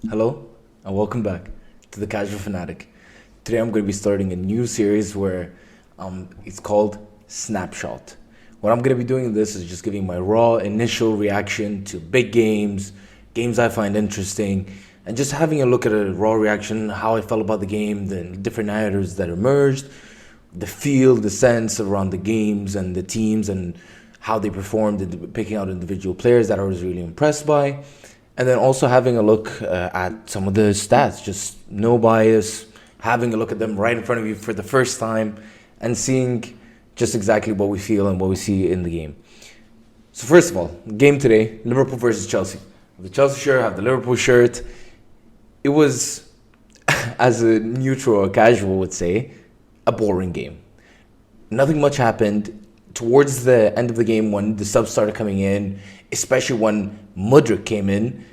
Hello, and welcome back to the Casual Fanatic. Today I'm going to be starting a new series where it's called Snapshot. What I'm going to be doing in this is just giving my raw initial reaction to big games, games I find interesting, and just having a look at a raw reaction, how I felt about the game, the different narratives that emerged, the feel, the sense around the games and the teams, and how they performed, and picking out individual players that I was really impressed by. And then also having a look at some of the stats, just no bias, having a look at them right in front of you for the first time and seeing just exactly what we feel and what we see in the game. So first of all, game today, Liverpool versus Chelsea. I have the Chelsea shirt, I have the Liverpool shirt. It was, as a neutral or casual would say, a boring game. Nothing much happened. Towards the end of the game, when the subs started coming in, especially when Mudryk came in,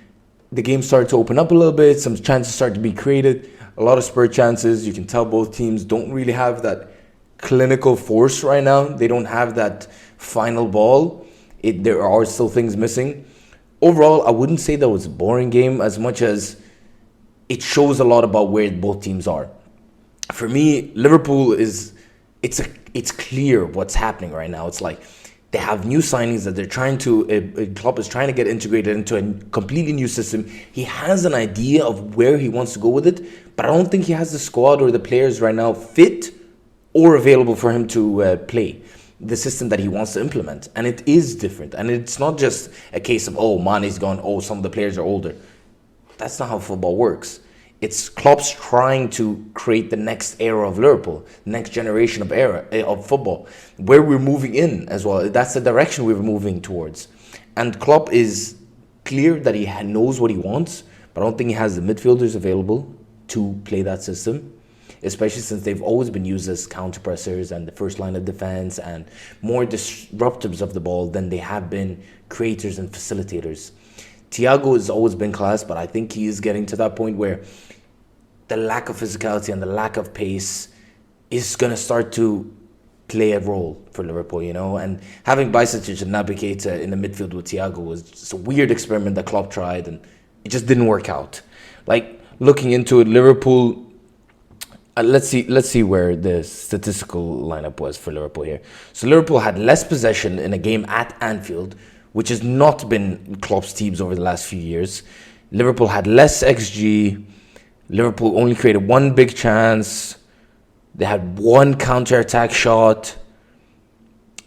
the game started to open up a little bit. Some chances started to be created. A lot of spur chances. You can tell both teams don't really have that clinical force right now. They don't have that final ball. There are still things missing. Overall, I wouldn't say that was a boring game as much as it shows a lot about where both teams are. For me, Liverpool it's clear what's happening right now. It's like they have new signings that they're trying to, Klopp is trying to get integrated into a completely new system. He has an idea of where he wants to go with it, but I don't think he has the squad or the players right now fit or available for him to play the system that he wants to implement. And it is different. And it's not just a case of, oh, Mane's gone, oh, some of the players are older. That's not how football works. It's Klopp's trying to create the next era of Liverpool, next generation of football, where we're moving in as well. That's the direction we're moving towards. And Klopp is clear that he knows what he wants, but I don't think he has the midfielders available to play that system, especially since they've always been used as counter-pressers and the first line of defense and more disruptors of the ball than they have been creators and facilitators. Thiago has always been class, but I think he is getting to that point where the lack of physicality and the lack of pace is going to start to play a role for Liverpool, And having Bajcetic and Naby Keita in the midfield with Thiago was just a weird experiment that Klopp tried, and it just didn't work out. Like, looking into it, Liverpool... let's see where the statistical lineup was for Liverpool here. So Liverpool had less possession in a game at Anfield, which has not been Klopp's teams over the last few years. Liverpool had less XG. Liverpool only created one big chance. They had one counter-attack shot.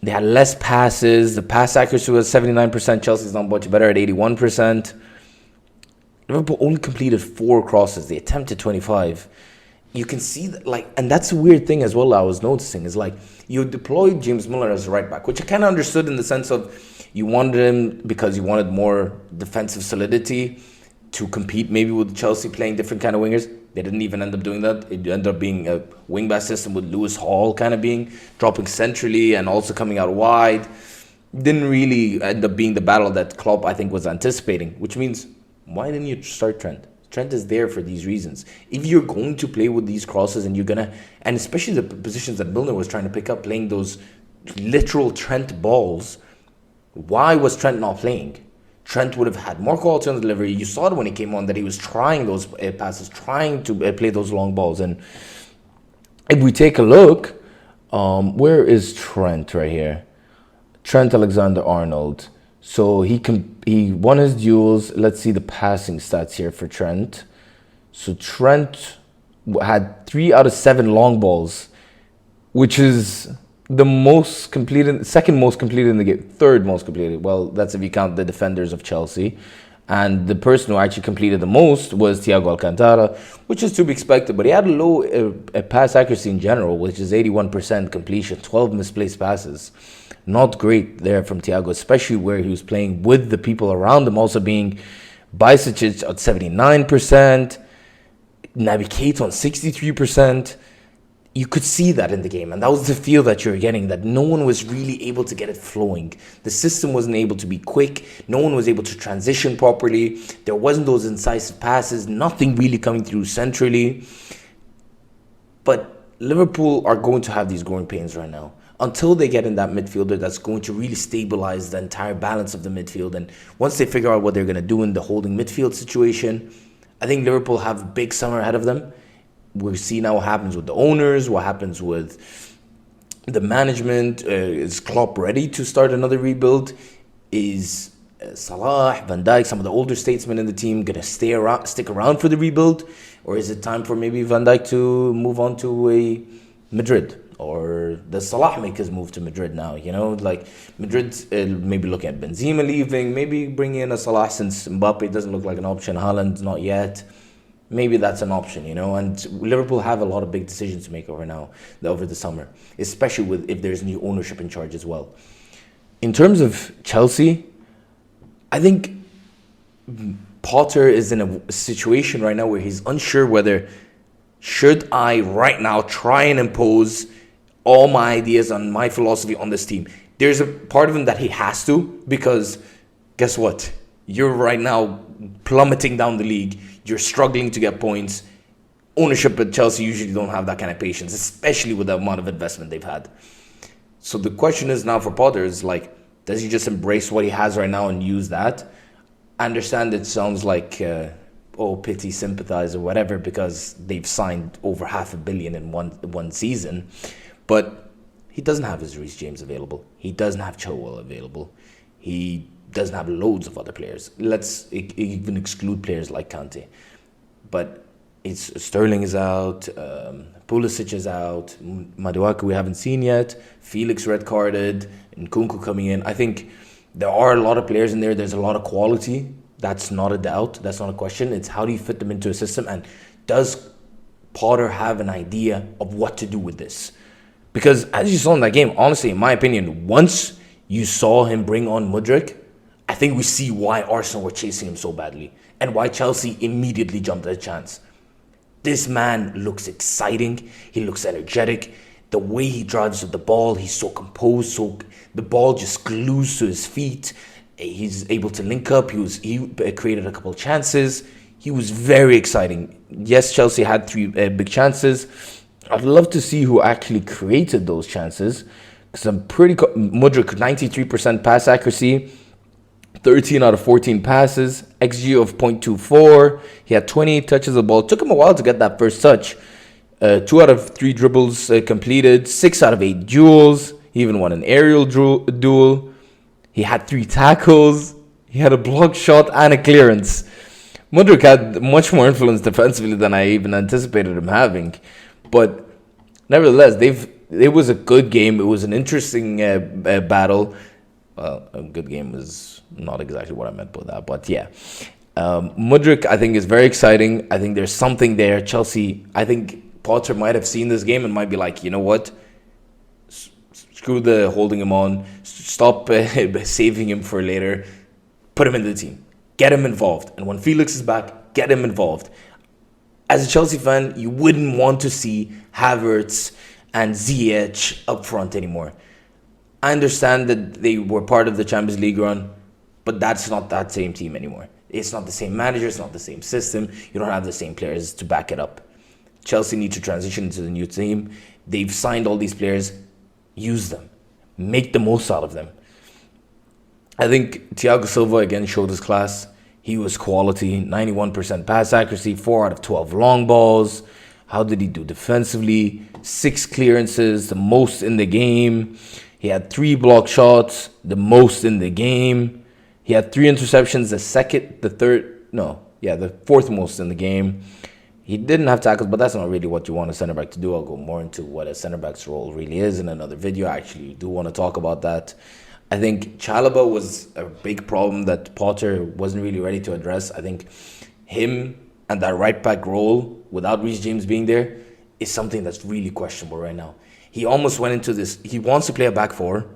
They had less passes. The pass accuracy was 79%. Chelsea's not much better at 81%. Liverpool only completed 4 crosses. They attempted 25. You can see that, and that's a weird thing as well I was noticing, is like, you deployed James Milner as a right back, which I kind of understood in the sense of you wanted him because you wanted more defensive solidity to compete maybe with Chelsea playing different kind of wingers. They didn't even end up doing that. It ended up being a wing-back system with Lewis Hall kind of dropping centrally and also coming out wide. Didn't really end up being the battle that Klopp, I think, was anticipating, which means, why didn't you start Trent? Trent is there for these reasons. If you're going to play with these crosses and and especially the positions that Milner was trying to pick up, playing those literal Trent balls, why was Trent not playing? Trent would have had more quality on the delivery. You saw it when he came on that he was trying those passes, trying to play those long balls. And if we take a look, where is Trent right here? Trent Alexander-Arnold. So he won his duels. Let's see the passing stats here for Trent. So Trent had 3 out of 7 long balls, which is the most completed, second most completed in the game, third most completed. Well, that's if you count the defenders of Chelsea. And the person who actually completed the most was Thiago Alcantara, which is to be expected. But he had a low pass accuracy in general, which is 81% completion, 12 misplaced passes. Not great there from Thiago, especially where he was playing with the people around him, also being Bajcetic at 79%, Naby Keita on 63%. You could see that in the game, and that was the feel that you're getting, that no one was really able to get it flowing. The system wasn't able to be quick. No one was able to transition properly. There wasn't those incisive passes, nothing really coming through centrally. But Liverpool are going to have these growing pains right now until they get in that midfielder that's going to really stabilize the entire balance of the midfield. And once they figure out what they're going to do in the holding midfield situation, I think Liverpool have a big summer ahead of them. We'll see now what happens with the owners, what happens with the management. Is Klopp ready to start another rebuild? Is Salah, Van Dijk, some of the older statesmen in the team gonna stick around for the rebuild, or is it time for maybe Van Dijk to move on to a Madrid? Or does Salah make his move to Madrid now? You know, like Madrid maybe looking at Benzema leaving, maybe bringing in a Salah since Mbappe doesn't look like an option. Haaland not yet. Maybe that's an option, you know. And Liverpool have a lot of big decisions to make over the summer, especially with if there's new ownership in charge as well. In terms of Chelsea, I think Potter is in a situation right now where he's unsure whether should I right now try and impose all my ideas on my philosophy on this team. There's a part of him that he has to, because guess what? You're right now plummeting down the league. You're struggling to get points. Ownership at Chelsea usually don't have that kind of patience, especially with the amount of investment they've had. So the question is now for Potter is like, does he just embrace what he has right now and use that? I understand it sounds like, pity, sympathize or whatever, because they've signed over $500 million in one season. But he doesn't have his Reece James available. He doesn't have Chilwell available. He doesn't have loads of other players. Let's even exclude players like Kante. But it's Sterling is out, Pulisic is out, Maduaka we haven't seen yet, Felix red carded, and Nkunku coming in. I think there are a lot of players in there. There's a lot of quality. That's not a doubt. That's not a question. It's how do you fit them into a system, and does Potter have an idea of what to do with this? Because as you saw in that game, honestly, in my opinion, once you saw him bring on Mudryk, I think we see why Arsenal were chasing him so badly and why Chelsea immediately jumped at a chance. This man looks exciting. He looks energetic. The way he drives with the ball, he's so composed. So the ball just glues to his feet. He's able to link up. He created a couple of chances. He was very exciting. Yes, Chelsea had 3 big chances. I'd love to see who actually created those chances, because I'm pretty Mudryk 93% pass accuracy, 13 out of 14 passes, XG of 0.24. He had 28 touches of the ball. It took him a while to get that first touch. 2 out of 3 dribbles completed, 6 out of 8 duels. He even won an aerial duel. He had 3 tackles. He had a block shot and a clearance. Mudryk had much more influence defensively than I even anticipated him having. But nevertheless, it was a good game. It was an interesting battle. Well, a good game is not exactly what I meant by that, but yeah. Mudryk, I think, is very exciting. I think there's something there. Chelsea, I think Potter might have seen this game and might be like, you know what? Screw the holding him on. Stop saving him for later. Put him in the team. Get him involved. And when Felix is back, get him involved. As a Chelsea fan, you wouldn't want to see Havertz and Ziyech up front anymore. I understand that they were part of the Champions League run, but that's not that same team anymore. It's not the same manager. It's not the same system. You don't have the same players to back it up. Chelsea need to transition into the new team. They've signed all these players. Use them. Make the most out of them. I think Thiago Silva again showed his class. He was quality, 91% pass accuracy, 4 out of 12 long balls. How did he do defensively? 6 clearances, the most in the game. He had 3 block shots, the most in the game. He had 3 interceptions, the fourth most in the game. He didn't have tackles, but that's not really what you want a center back to do. I'll go more into what a center back's role really is in another video. I actually do want to talk about that. I think Chalobah was a big problem that Potter wasn't really ready to address. I think him and that right back role without Reece James being there is something that's really questionable right now. He almost went into this. He wants to play a back 4,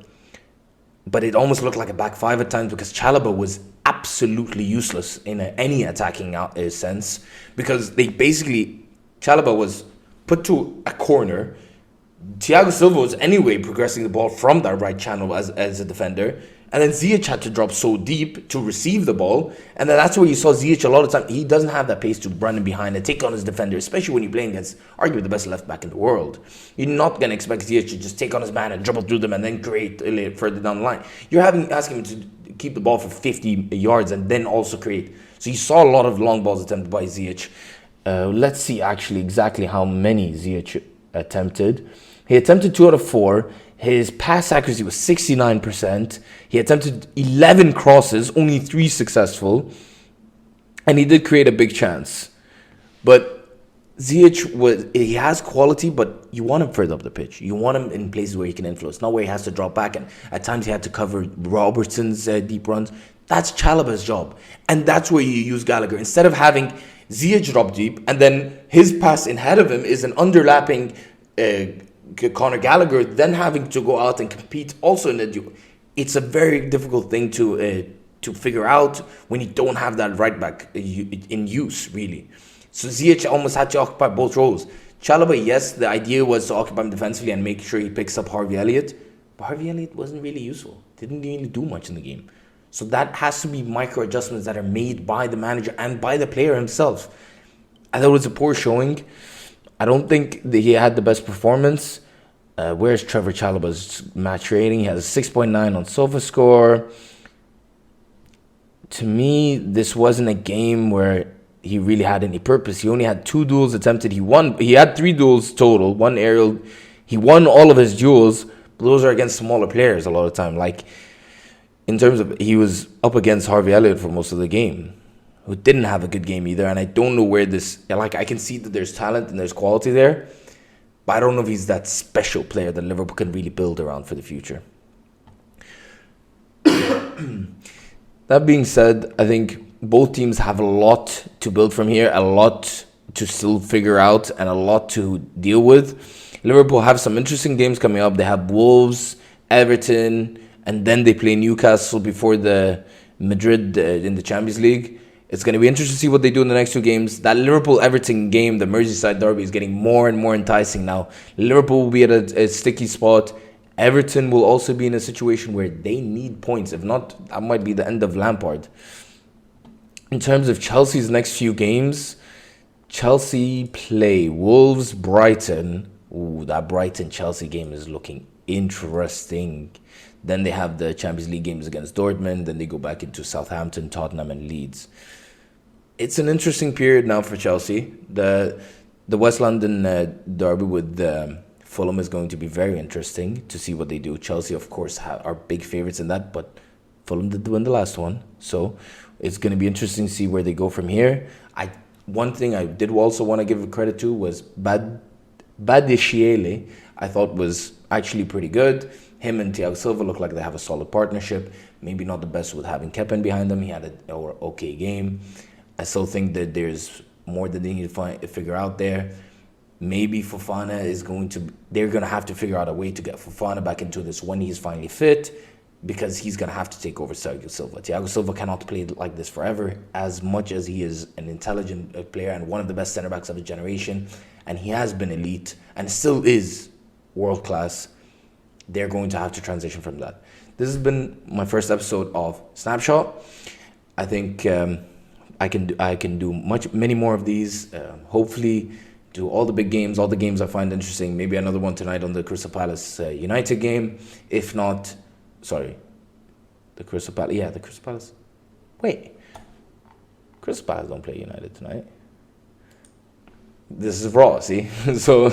but it almost looked like a back 5 at times because Chalobah was absolutely useless in any attacking sense, because Chalobah was put to a corner. Thiago Silva was anyway progressing the ball from that right channel as a defender. And then Ziyech had to drop so deep to receive the ball. And then that's where you saw Ziyech a lot of time. He doesn't have that pace to run in behind and take on his defender, especially when you're playing against arguably the best left back in the world. You're not going to expect Ziyech to just take on his man and dribble through them and then create further down the line. You're asking him to keep the ball for 50 yards and then also create. So you saw a lot of long balls attempted by Ziyech. Let's see actually exactly how many Ziyech attempted. He attempted 2 out of 4. His pass accuracy was 69%. He attempted 11 crosses, only 3 successful. And he did create a big chance. But Ziyech he has quality, but you want him further up the pitch. You want him in places where he can influence, not where he has to drop back. And at times he had to cover Robertson's deep runs. That's Chalobah's job. And that's where you use Gallagher. Instead of having Ziyech drop deep, and then his pass ahead of him is an underlapping Conor Gallagher, then having to go out and compete also in the duel. It's a very difficult thing to figure out when you don't have that right back in use, really. So Ziyech almost had to occupy both roles. Chalobah, yes, the idea was to occupy him defensively and make sure he picks up Harvey Elliott. But Harvey Elliott wasn't really useful. Didn't really do much in the game. So that has to be micro adjustments that are made by the manager and by the player himself. I thought it was a poor showing. I don't think that he had the best performance. Where's Trevor Chalobah's match rating? He has a 6.9 on SofaScore. To me, this wasn't a game where he really had any purpose. He only had 2 duels attempted. He had 3 duels total, 1 aerial. He won all of his duels, but those are against smaller players a lot of the time. Like, in terms of, he was up against Harvey Elliott for most of the game, who didn't have a good game either. And I don't know where this, like, I can see that there's talent and there's quality there, but I don't know if he's that special player that Liverpool can really build around for the future. That being said, I think both teams have a lot to build from here, a lot to still figure out, and a lot to deal with. Liverpool have some interesting games coming up. They have Wolves, Everton, and then they play Newcastle before the Madrid in the Champions League. It's going to be interesting to see what they do in the next 2 games. That Liverpool-Everton game, the Merseyside derby, is getting more and more enticing now. Liverpool will be at a sticky spot. Everton will also be in a situation where they need points. If not, that might be the end of Lampard. In terms of Chelsea's next few games, Chelsea play Wolves, Brighton. Ooh, that Brighton-Chelsea game is looking interesting. Then they have the Champions League games against Dortmund. Then they go back into Southampton, Tottenham, and Leeds. It's an interesting period now for Chelsea. The West London derby with Fulham is going to be very interesting to see what they do. Chelsea, of course, are big favorites in that, but Fulham did win the last one. So it's going to be interesting to see where they go from here. One thing I did also want to give credit to was Badiashile. I thought was actually pretty good. Him and Thiago Silva look like they have a solid partnership. Maybe not the best with having Kepen behind them. He had an okay game. I still think that there's more that they need to figure out there. Maybe Fofana they're going to have to figure out a way to get Fofana back into this when he's finally fit, because he's going to have to take over Thiago Silva. Thiago Silva cannot play like this forever, as much as he is an intelligent player and one of the best centre-backs of his generation, and he has been elite and still is world-class. They're going to have to transition from that. This has been my first episode of Snapshot. I think I can do many more of these. Hopefully, do all the big games, all the games I find interesting. Maybe another one tonight on the Crystal Palace United game. If not, the Crystal Palace. Yeah, the Crystal Palace. Wait, Crystal Palace don't play United tonight. This is raw, see? So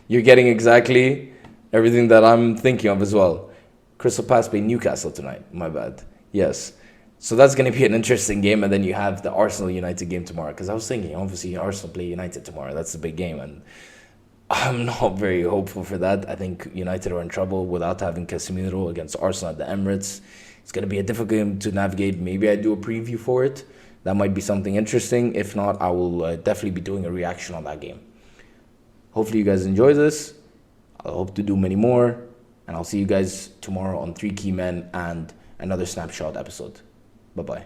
you're getting exactly everything that I'm thinking of as well. Crystal Palace play Newcastle tonight. My bad. Yes. So that's going to be an interesting game. And then you have the Arsenal-United game tomorrow. Because I was thinking, obviously, Arsenal play United tomorrow. That's a big game. And I'm not very hopeful for that. I think United are in trouble without having Casemiro against Arsenal at the Emirates. It's going to be a difficult game to navigate. Maybe I do a preview for it. That might be something interesting. If not, I will definitely be doing a reaction on that game. Hopefully you guys enjoy this. I hope to do many more. And I'll see you guys tomorrow on 3 Key Men and another Snapshot episode. Bye-bye.